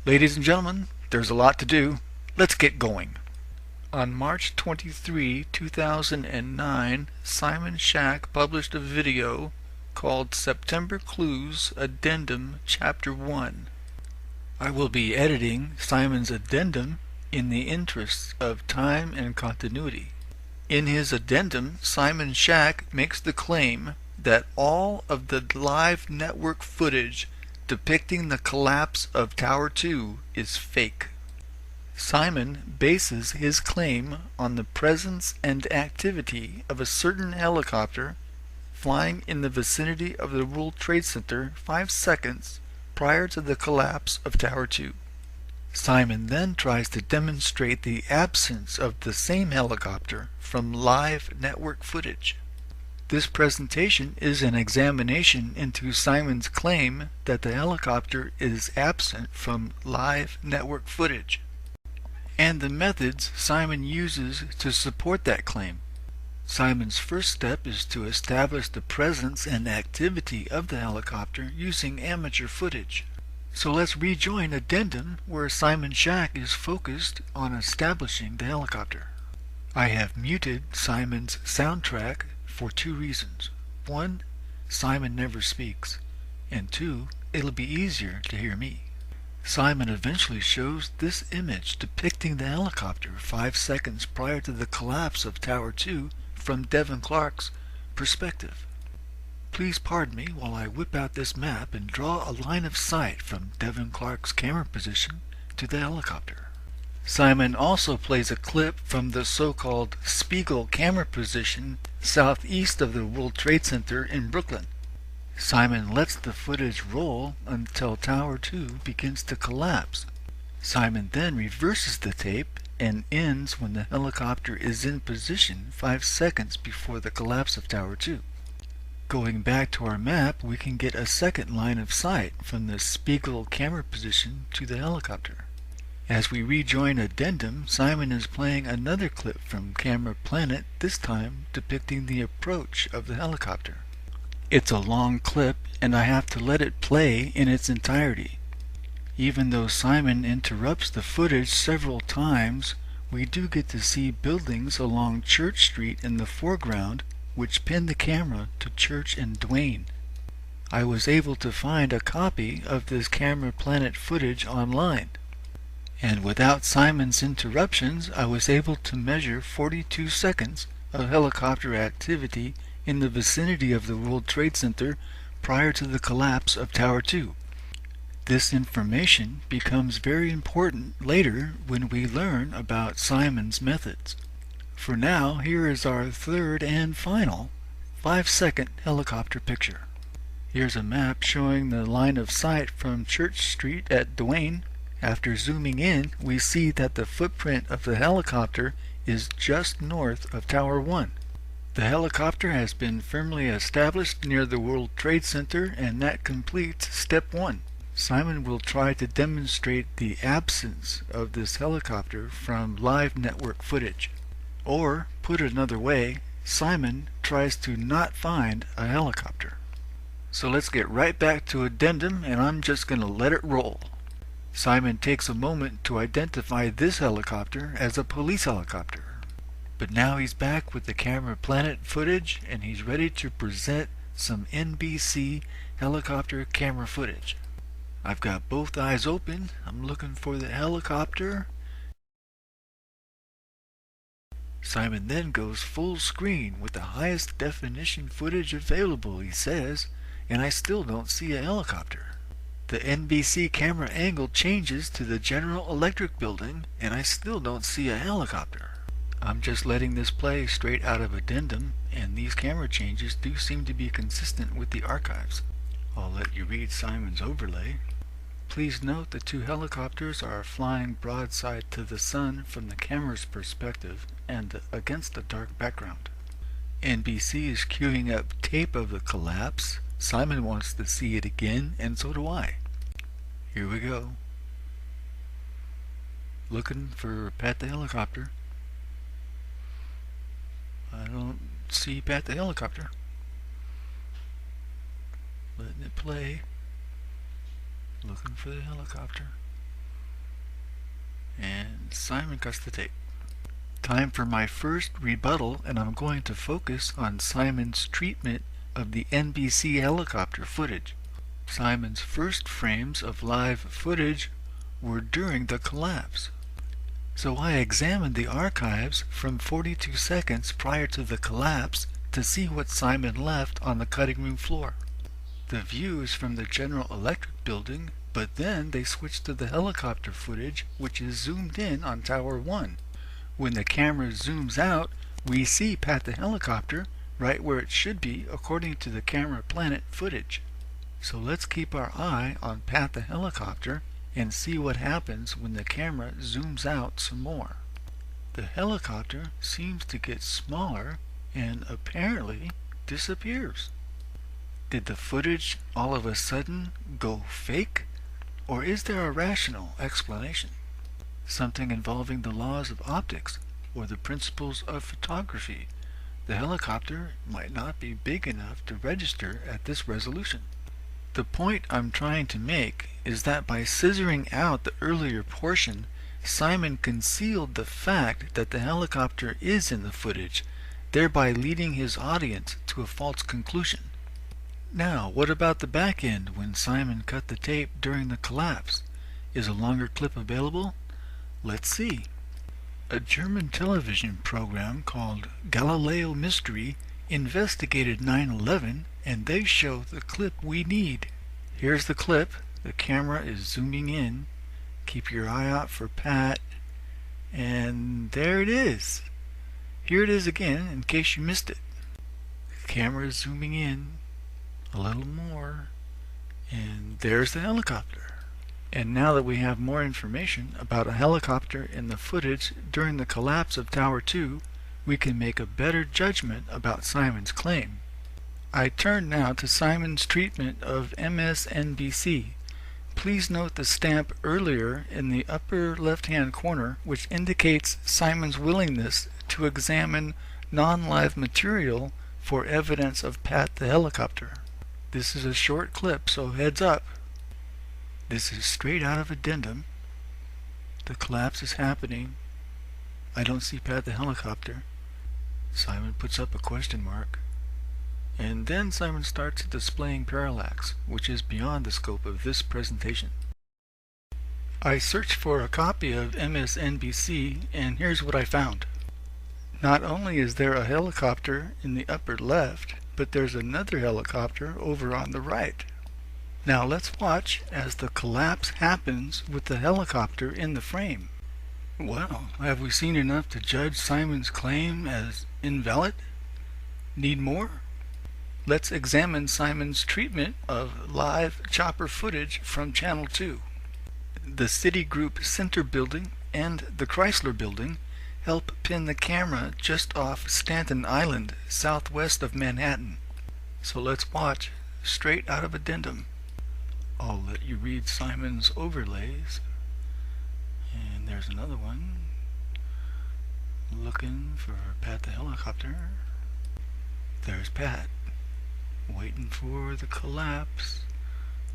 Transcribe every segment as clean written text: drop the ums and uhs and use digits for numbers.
Ladies and gentlemen, there's a lot to do. Let's get going. On March 23, 2009, Simon Shack published a video called September Clues Addendum Chapter 1. I will be editing Simon's addendum in the interests of time and continuity. In his addendum, Simon Shack makes the claim that all of the live network footage depicting the collapse of Tower 2 is fake. Simon bases his claim on the presence and activity of a certain helicopter flying in the vicinity of the World Trade Center 5 seconds prior to the collapse of Tower 2. Simon then tries to demonstrate the absence of the same helicopter from live network footage. This presentation is an examination into Simon's claim that the helicopter is absent from live network footage, and the methods Simon uses to support that claim. Simon's first step is to establish the presence and activity of the helicopter using amateur footage. So let's rejoin Addendum, where Simon Shack is focused on establishing the helicopter. I have muted Simon's soundtrack for 2 reasons. 1, Simon never speaks, and 2, it'll be easier to hear me. Simon eventually shows this image depicting the helicopter 5 seconds prior to the collapse of Tower 2 from Devin Clark's perspective. Please pardon me while I whip out this map and draw a line of sight from Devin Clark's camera position to the helicopter. Simon also plays a clip from the so-called Spiegel camera position southeast of the World Trade Center in Brooklyn. Simon lets the footage roll until Tower 2 begins to collapse. Simon then reverses the tape and ends when the helicopter is in position 5 seconds before the collapse of Tower 2. Going back to our map, we can get a second line of sight from the Spiegel camera position to the helicopter. As we rejoin Addendum, Simon is playing another clip from Camera Planet, this time depicting the approach of the helicopter. It's a long clip, and I have to let it play in its entirety. Even though Simon interrupts the footage several times, we do get to see buildings along Church Street in the foreground, which pin the camera to Church and Duane. I was able to find a copy of this Camera Planet footage online, and without Simon's interruptions, I was able to measure 42 seconds of helicopter activity in the vicinity of the World Trade Center prior to the collapse of Tower 2. This information becomes very important later when we learn about Simon's methods. For now, here is our third and final 5-second helicopter picture. Here's a map showing the line of sight from Church Street at Duane. After zooming in, we see that the footprint of the helicopter is just north of Tower 1. The helicopter has been firmly established near the World Trade Center, and that completes step 1. Simon will try to demonstrate the absence of this helicopter from live network footage. Or, put another way, Simon tries to not find a helicopter. So let's get right back to Addendum, and I'm just going to let it roll. Simon takes a moment to identify this helicopter as a police helicopter. But now he's back with the Camera Planet footage, and he's ready to present some NBC helicopter camera footage. I've got both eyes open. I'm looking for the helicopter. Simon then goes full screen with the highest definition footage available, he says, and I still don't see a helicopter. The NBC camera angle changes to the General Electric building, and I still don't see a helicopter. I'm just letting this play straight out of Addendum, and these camera changes do seem to be consistent with the archives. I'll let you read Simon's overlay. Please note the 2 helicopters are flying broadside to the sun from the camera's perspective and against a dark background. NBC is queuing up tape of the collapse. Simon wants to see it again, and so do I. Here we go. Looking for Pat the helicopter. I don't see Pat the helicopter. Letting it play. Looking for the helicopter. And Simon cuts the tape. Time for my first rebuttal, and I'm going to focus on Simon's treatment of the NBC helicopter footage. Simon's first frames of live footage were during the collapse. So I examined the archives from 42 seconds prior to the collapse to see what Simon left on the cutting room floor. The view is from the General Electric building, but then they switched to the helicopter footage, which is zoomed in on Tower 1. When the camera zooms out, we see Pat the helicopter right where it should be according to the Camera Planet footage. So let's keep our eye on Pat the helicopter and see what happens when the camera zooms out some more. The helicopter seems to get smaller and apparently disappears. Did the footage all of a sudden go fake? Or is there a rational explanation? Something involving the laws of optics or the principles of photography. The helicopter might not be big enough to register at this resolution. The point I'm trying to make is that by scissoring out the earlier portion, Simon concealed the fact that the helicopter is in the footage, thereby leading his audience to a false conclusion. Now, what about the back end when Simon cut the tape during the collapse? Is a longer clip available? Let's see. A German television program called Galileo Mystery investigated 9/11, and they show the clip we need. Here's the clip. The camera is zooming in. Keep your eye out for Pat. And there it is. Here it is again in case you missed it. The camera is zooming in a little more, and there's the helicopter. And now that we have more information about a helicopter in the footage during the collapse of Tower 2, we can make a better judgment about Simon's claim. I turn now to Simon's treatment of MSNBC. Please note the stamp earlier in the upper left-hand corner, which indicates Simon's willingness to examine non-live material for evidence of Pat the helicopter. This is a short clip, so heads up. This is straight out of Addendum. The collapse is happening. I don't see Pat the helicopter. Simon puts up a question mark. And then Simon starts displaying parallax, which is beyond the scope of this presentation. I searched for a copy of MSNBC, and here's what I found. Not only is there a helicopter in the upper left, but there's another helicopter over on the right. Now let's watch as the collapse happens with the helicopter in the frame. Well, have we seen enough to judge Simon's claim as invalid? Need more? Let's examine Simon's treatment of live chopper footage from Channel 2. The Citigroup Center building and the Chrysler building help pin the camera just off Staten Island, southwest of Manhattan. So let's watch straight out of Addendum. I'll let you read Simon's overlays. And there's another one. Looking for Pat the helicopter. There's Pat, waiting for the collapse,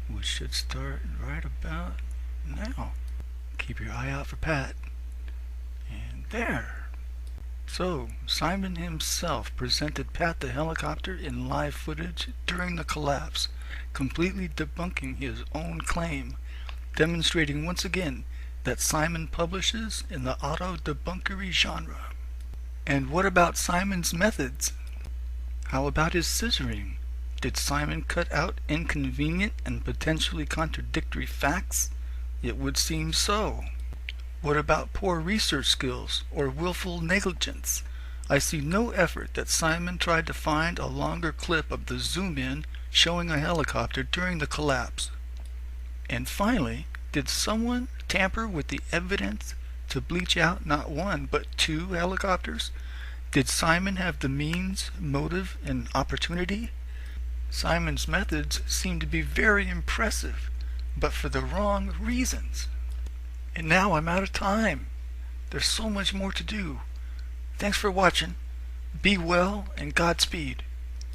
which should start right about now. Keep your eye out for Pat. And there. So, Simon himself presented Pat the helicopter in live footage during the collapse, completely debunking his own claim, demonstrating once again that Simon publishes in the auto-debunkery genre. And what about Simon's methods? How about his scissoring? Did Simon cut out inconvenient and potentially contradictory facts? It would seem so. What about poor research skills or willful negligence? I see no effort that Simon tried to find a longer clip of the zoom-in showing a helicopter during the collapse. And finally, did someone tamper with the evidence to bleach out not one but two helicopters? Did Simon have the means, motive, and opportunity? Simon's methods seem to be very impressive, but for the wrong reasons. And now I'm out of time. There's so much more to do. Thanks for watching. Be well and Godspeed.